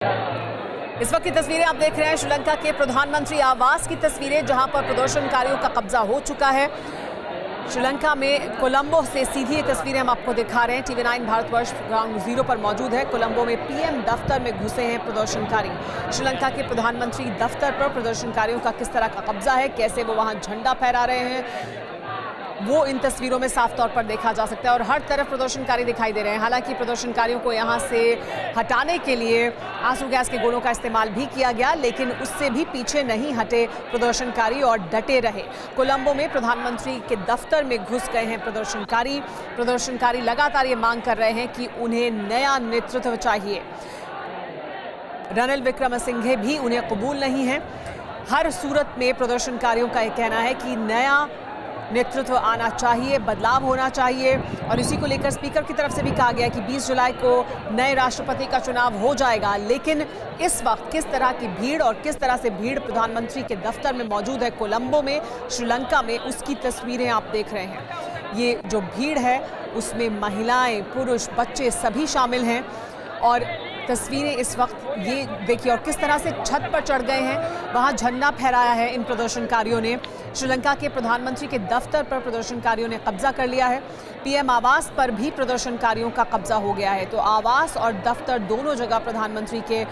इस वक्त की तस्वीरें आप देख रहे हैं श्रीलंका के प्रधानमंत्री आवास की तस्वीरें, जहां पर प्रदर्शनकारियों का कब्जा हो चुका है। श्रीलंका में कोलंबो से सीधी ये तस्वीरें हम आपको दिखा रहे हैं। TV9 भारतवर्ष ग्राउंड जीरो पर मौजूद है। कोलंबो में PM दफ्तर में घुसे हैं प्रदर्शनकारी। श्रीलंका के प्रधानमंत्री दफ्तर पर प्रदर्शनकारियों का किस तरह का कब्जा है, कैसे वो वहां झंडा फहरा रहे हैं, वो इन तस्वीरों में साफ तौर पर देखा जा सकता है। और हर तरफ प्रदर्शनकारी दिखाई दे रहे हैं। हालांकि प्रदर्शनकारियों को यहां से हटाने के लिए आंसू गैस के गोलों का इस्तेमाल भी किया गया, लेकिन उससे भी पीछे नहीं हटे प्रदर्शनकारी और डटे रहे। कोलंबो में प्रधानमंत्री के दफ्तर में घुस गए हैं प्रदर्शनकारी लगातार ये मांग कर रहे हैं कि उन्हें नया नेतृत्व चाहिए। रणिल विक्रमसिंघे भी उन्हें कबूल नहीं है। हर सूरत में प्रदर्शनकारियों का यह कहना है कि नया नेतृत्व आना चाहिए, बदलाव होना चाहिए। और इसी को लेकर स्पीकर की तरफ से भी कहा गया कि 20 जुलाई को नए राष्ट्रपति का चुनाव हो जाएगा। लेकिन इस वक्त किस तरह की भीड़ और किस तरह से भीड़ प्रधानमंत्री के दफ्तर में मौजूद है कोलंबो में, श्रीलंका में, उसकी तस्वीरें आप देख रहे हैं। ये जो भीड़ है उसमें महिलाएं, पुरुष, बच्चे सभी शामिल हैं। और तस्वीरें इस वक्त ये देखिए, और किस तरह से छत पर चढ़ गए हैं, वहां झंडा फहराया है इन प्रदर्शनकारियों ने। श्रीलंका के प्रधानमंत्री के दफ्तर पर प्रदर्शनकारियों ने कब्जा कर लिया है। PM आवास पर भी प्रदर्शनकारियों का कब्जा हो गया है। तो आवास और दफ्तर दोनों जगह प्रधानमंत्री के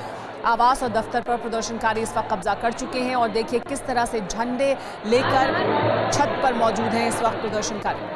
आवास और दफ्तर पर प्रदर्शनकारी इस वक्त कब्जा कर चुके हैं। और देखिए किस तरह से झंडे लेकर छत पर मौजूद हैं इस वक्त प्रदर्शनकारी।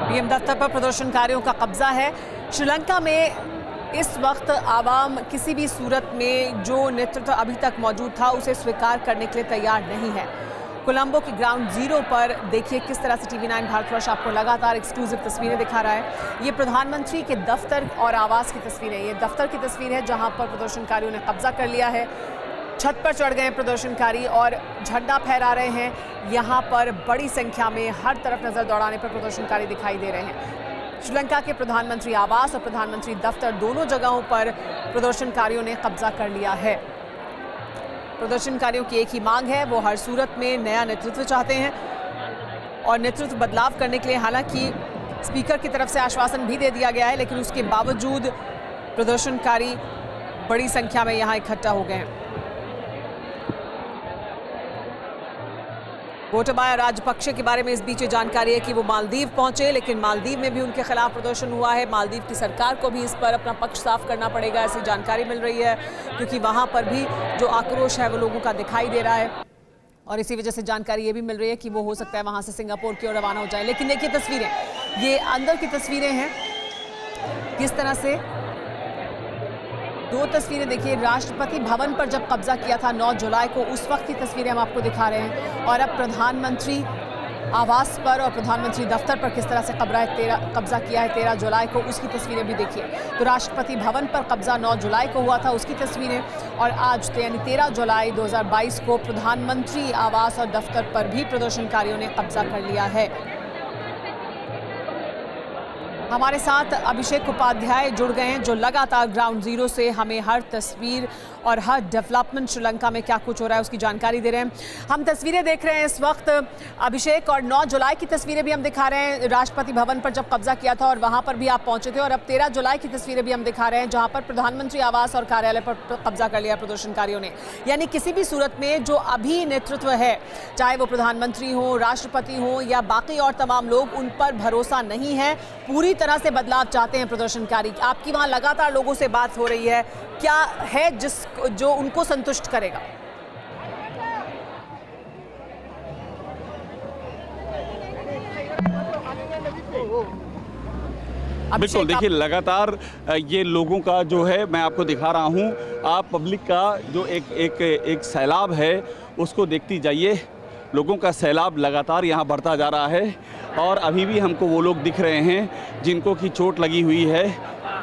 PM दफ्तर पर प्रदर्शनकारियों का कब्जा है। श्रीलंका में इस वक्त आवाम किसी भी सूरत में जो नेतृत्व अभी तक मौजूद था उसे स्वीकार करने के लिए तैयार नहीं है। कोलंबो की ग्राउंड जीरो पर देखिए किस तरह से TV9 भारतवर्ष आपको लगातार एक्सक्लूसिव तस्वीरें दिखा रहा है। ये प्रधानमंत्री के दफ्तर और आवास की तस्वीरें, ये दफ्तर की तस्वीर है जहां पर प्रदर्शनकारियों ने कब्जा कर लिया है। छत पर चढ़ गए प्रदर्शनकारी और झंडा फहरा रहे हैं। यहाँ पर बड़ी संख्या में हर तरफ नजर दौड़ाने पर प्रदर्शनकारी दिखाई दे रहे हैं। श्रीलंका के प्रधानमंत्री आवास और प्रधानमंत्री दफ्तर दोनों जगहों पर प्रदर्शनकारियों ने कब्जा कर लिया है। प्रदर्शनकारियों की एक ही मांग है, वो हर सूरत में नया नेतृत्व चाहते हैं और नेतृत्व बदलाव करने के लिए हालांकि स्पीकर की तरफ से आश्वासन भी दे दिया गया है, लेकिन उसके बावजूद प्रदर्शनकारी बड़ी संख्या में यहाँ इकट्ठा हो गए हैं। गोटाबाया राजपक्षे के बारे में इस बीच जानकारी है कि वो मालदीव पहुंचे, लेकिन मालदीव में भी उनके खिलाफ प्रदर्शन हुआ है। मालदीव की सरकार को भी इस पर अपना पक्ष साफ करना पड़ेगा, ऐसी जानकारी मिल रही है, क्योंकि वहां पर भी जो आक्रोश है वो लोगों का दिखाई दे रहा है। और इसी वजह से जानकारी ये भी मिल रही है कि वो हो सकता है वहां से सिंगापुर की ओर रवाना हो जाए। लेकिन देखिए तस्वीरें, ये अंदर की तस्वीरें हैं, किस तरह से दो तस्वीरें देखिए। राष्ट्रपति भवन पर जब कब्जा किया था 9 जुलाई को, उस वक्त की तस्वीरें हम आपको दिखा रहे हैं। और अब प्रधानमंत्री आवास पर और प्रधानमंत्री दफ्तर पर किस तरह से कब्जा किया है 13 जुलाई को, उसकी तस्वीरें भी देखिए। तो राष्ट्रपति भवन पर कब्जा 9 जुलाई को हुआ था, उसकी तस्वीरें। और आज यानी 13 जुलाई 2022 को प्रधानमंत्री आवास और दफ्तर पर भी प्रदर्शनकारियों ने कब्जा कर लिया है। हमारे साथ अभिषेक उपाध्याय जुड़ गए हैं, जो लगातार ग्राउंड जीरो से हमें हर तस्वीर और हर डेवलपमेंट श्रीलंका में क्या कुछ हो रहा है उसकी जानकारी दे रहे हैं। हम तस्वीरें देख रहे हैं इस वक्त अभिषेक, और 9 जुलाई की तस्वीरें भी हम दिखा रहे हैं, राष्ट्रपति भवन पर जब कब्जा किया था और वहां पर भी आप पहुंचे थे। और अब 13 जुलाई की तस्वीरें भी हम दिखा रहे हैं, जहां पर प्रधानमंत्री आवास और कार्यालय पर कब्जा कर लिया प्रदर्शनकारियों ने। यानी किसी भी सूरत में जो अभी नेतृत्व है, चाहे वो प्रधानमंत्री हो, राष्ट्रपति हो या बाकी और तमाम लोग, उन पर भरोसा नहीं है। पूरी तरह से बदलाव चाहते हैं प्रदर्शनकारी। आपकी वहां लगातार लोगों से बात हो रही है, क्या है जो उनको संतुष्ट करेगा? बिल्कुल, देखिए लगातार ये लोगों का जो है मैं आपको दिखा रहा हूँ, आप पब्लिक का जो एक सैलाब है उसको देखती जाइए। लोगों का सैलाब लगातार यहाँ बढ़ता जा रहा है और अभी भी हमको वो लोग दिख रहे हैं जिनको की चोट लगी हुई है।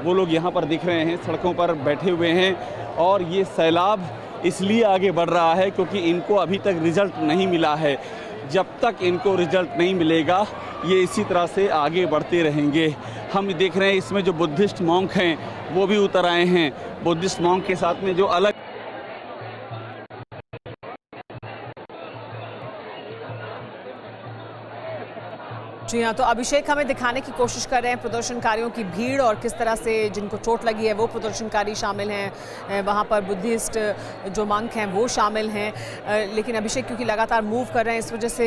वो लोग यहाँ पर दिख रहे हैं, सड़कों पर बैठे हुए हैं और ये सैलाब इसलिए आगे बढ़ रहा है क्योंकि इनको अभी तक रिजल्ट नहीं मिला है। जब तक इनको रिजल्ट नहीं मिलेगा ये इसी तरह से आगे बढ़ते रहेंगे। हम देख रहे हैं इसमें जो बुद्धिस्ट मॉन्क हैं वो भी उतर आए हैं। बुद्धिस्ट मॉन्क के साथ में जो अलग जी हाँ, तो अभिषेक हमें दिखाने की कोशिश कर रहे हैं प्रदर्शनकारियों की भीड़ और किस तरह से जिनको चोट लगी है वो प्रदर्शनकारी शामिल हैं, वहाँ पर बुद्धिस्ट जो मंक हैं वो शामिल हैं। लेकिन अभिषेक क्योंकि लगातार मूव कर रहे हैं इस वजह से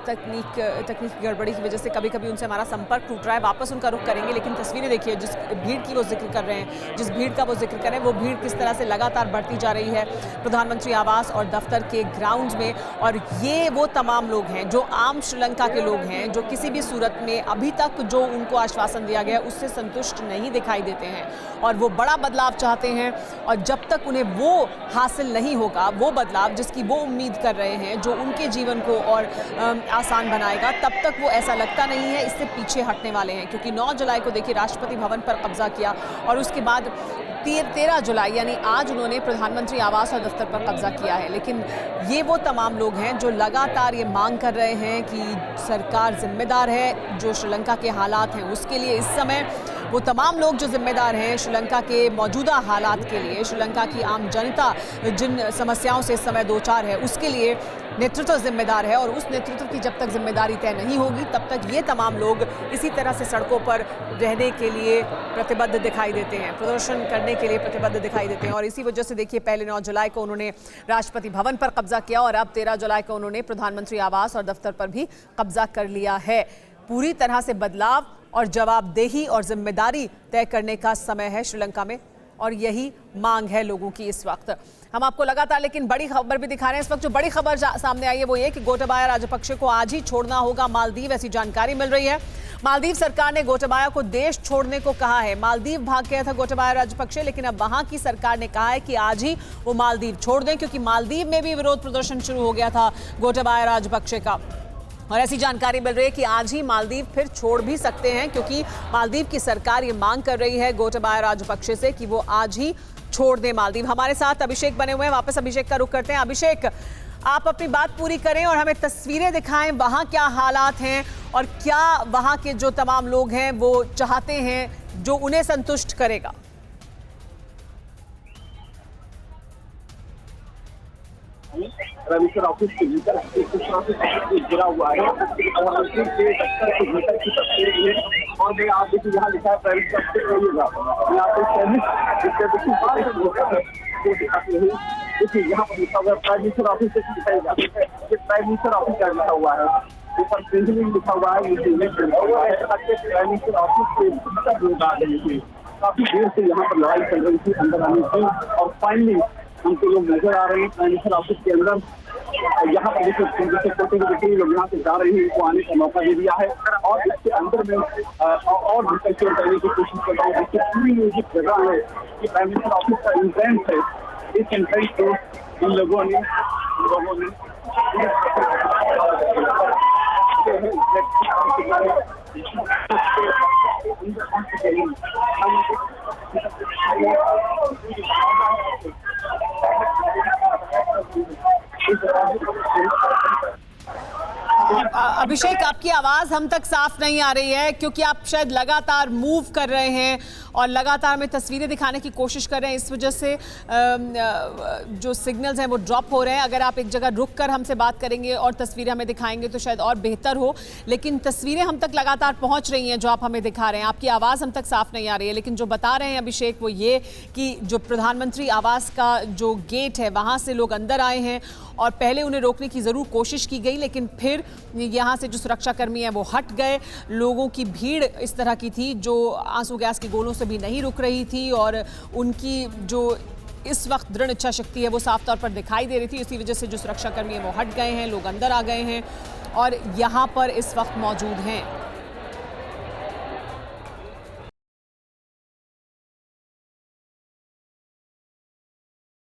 तकनीकी गड़बड़ी की वजह से कभी कभी उनसे हमारा संपर्क टूट रहा है। वापस उनका रुख करेंगे, लेकिन तस्वीरें देखिए जिस भीड़ की वो जिक्र कर रहे हैं, जिस भीड़ का वो जिक्र कर रहे हैं वो भीड़ किस तरह से लगातार बढ़ती जा रही है प्रधानमंत्री आवास और दफ्तर के ग्राउंड्स में। और ये वो तमाम लोग हैं जो आम श्रीलंका के लोग हैं जो किसी भी सूरत में अभी तक जो उनको आश्वासन दिया गया उससे संतुष्ट नहीं दिखाई देते हैं और वो बड़ा बदलाव चाहते हैं। और जब तक उन्हें वो हासिल नहीं होगा, वो बदलाव जिसकी वो उम्मीद कर रहे हैं, जो उनके जीवन को और आसान बनाएगा, तब तक वो ऐसा लगता नहीं है इससे पीछे हटने वाले हैं। क्योंकि 9 जुलाई को देखिए राष्ट्रपति भवन पर कब्जा किया और उसके बाद 13 जुलाई यानी आज उन्होंने प्रधानमंत्री आवास और दफ्तर पर कब्जा किया है। लेकिन ये वो तमाम लोग हैं जो लगातार ये मांग कर रहे हैं कि सरकार जिम्मेदार है जो श्रीलंका के हालात हैं उसके लिए। इस समय वो तमाम लोग जो जिम्मेदार हैं श्रीलंका के मौजूदा हालात के लिए, श्रीलंका की आम जनता जिन समस्याओं से इस समय दो चार है उसके लिए नेतृत्व जिम्मेदार है। और उस नेतृत्व की जब तक जिम्मेदारी तय नहीं होगी तब तक ये तमाम लोग इसी तरह से सड़कों पर रहने के लिए प्रतिबद्ध दिखाई देते हैं, प्रदर्शन करने के लिए प्रतिबद्ध दिखाई देते हैं। और इसी वजह से देखिए पहले 9 जुलाई को उन्होंने राष्ट्रपति भवन पर कब्जा किया और अब 13 जुलाई को उन्होंने प्रधानमंत्री आवास और दफ्तर पर भी कब्जा कर लिया है। पूरी तरह से बदलाव और जवाबदेही और जिम्मेदारी तय करने का समय है श्रीलंका में और यही मांग है लोगों की इस वक्त। हम आपको लगातार लेकिन बड़ी खबर भी दिखा रहे हैं। इस वक्त जो बड़ी खबर सामने आई है वो ये कि गोटाबाया राजपक्षे को आज ही छोड़ना होगा मालदीव, ऐसी जानकारी मिल रही है। मालदीव सरकार ने गोटाबाया को देश छोड़ने को कहा है। मालदीव भाग गया था गोटाबाया राजपक्षे, लेकिन अब वहां की सरकार ने कहा है कि आज ही वो मालदीव छोड़ दें क्योंकि मालदीव में भी विरोध प्रदर्शन शुरू हो गया था गोटाबाया राजपक्षे का। और ऐसी जानकारी मिल रही है कि आज ही मालदीव फिर छोड़ भी सकते हैं क्योंकि मालदीव की सरकार ये मांग कर रही है गोटाबाया राजपक्षे से कि वो आज ही छोड़ दे मालदीव। हमारे साथ अभिषेक बने हुए हैं, वापस अभिषेक का रुख करते हैं। अभिषेक, आप अपनी बात पूरी करें और हमें तस्वीरें दिखाएं, वहां क्या हालात हैं और क्या वहां के जो तमाम लोग हैं वो चाहते हैं जो उन्हें संतुष्ट करेगा। रजिस्टर ऑफिस के भीतर गिरा हुआ है प्रधानमंत्री के दफ्तर के भीतर की तस्वीर है। और आप देखिए यहाँ लिखा है प्राइवेट देखिए यहाँ पर लिखा हुआ है प्राइम मिनिस्टर ऑफिस से दिखाई जाती है, ये प्राइम मिनिस्टर ऑफिस का लिखा हुआ है, ऊपर प्रिंसिपल लिखा हुआ है, प्राइम मिनिस्टर ऑफिस के भीतर लोग आ गए थे। काफी देर से यहाँ पर लड़ाई चल रही थी अंदर आने की और फाइनली हमको लोग नजर आ रहे हैं प्राइम मिनिस्टर ऑफिस के अंदर। यहाँ पर जैसे छोटे लोग यहाँ से जा रहे हैं, इनको आने का मौका दे दिया है और इसके अंदर में और डिस्कशन करने की कोशिश कर रहा हूँ। पूरी ये जगह है कि प्राइम मिनिस्टर ऑफिस का इंट्रेंस है, इस इंट्रेंस को इन लोगों ने अभिषेक, आपकी आवाज हम तक साफ नहीं आ रही है क्योंकि आप शायद लगातार मूव कर रहे हैं और लगातार हमें तस्वीरें दिखाने की कोशिश कर रहे हैं, इस वजह से जो सिग्नल्स हैं वो ड्रॉप हो रहे हैं। अगर आप एक जगह रुक कर हमसे बात करेंगे और तस्वीरें हमें दिखाएंगे तो शायद और बेहतर हो, लेकिन तस्वीरें हम तक लगातार पहुंच रही हैं जो आप हमें दिखा रहे हैं। आपकी आवाज़ हम तक साफ नहीं आ रही है, लेकिन जो बता रहे हैं अभिषेक वो ये कि जो प्रधानमंत्री आवास का जो गेट है वहाँ से लोग अंदर आए हैं और पहले उन्हें रोकने की ज़रूर कोशिश की गई, लेकिन फिर यहाँ से जो सुरक्षाकर्मी हैं वो हट गए। लोगों की भीड़ इस तरह की थी जो आंसू गैस के गोलों से भी नहीं रुक रही थी और उनकी जो इस वक्त दृढ़ इच्छा शक्ति है वो साफ तौर पर दिखाई दे रही थी। इसी वजह से जो सुरक्षाकर्मी हैं वो हट गए हैं, लोग अंदर आ गए हैं और यहाँ पर इस वक्त मौजूद हैं।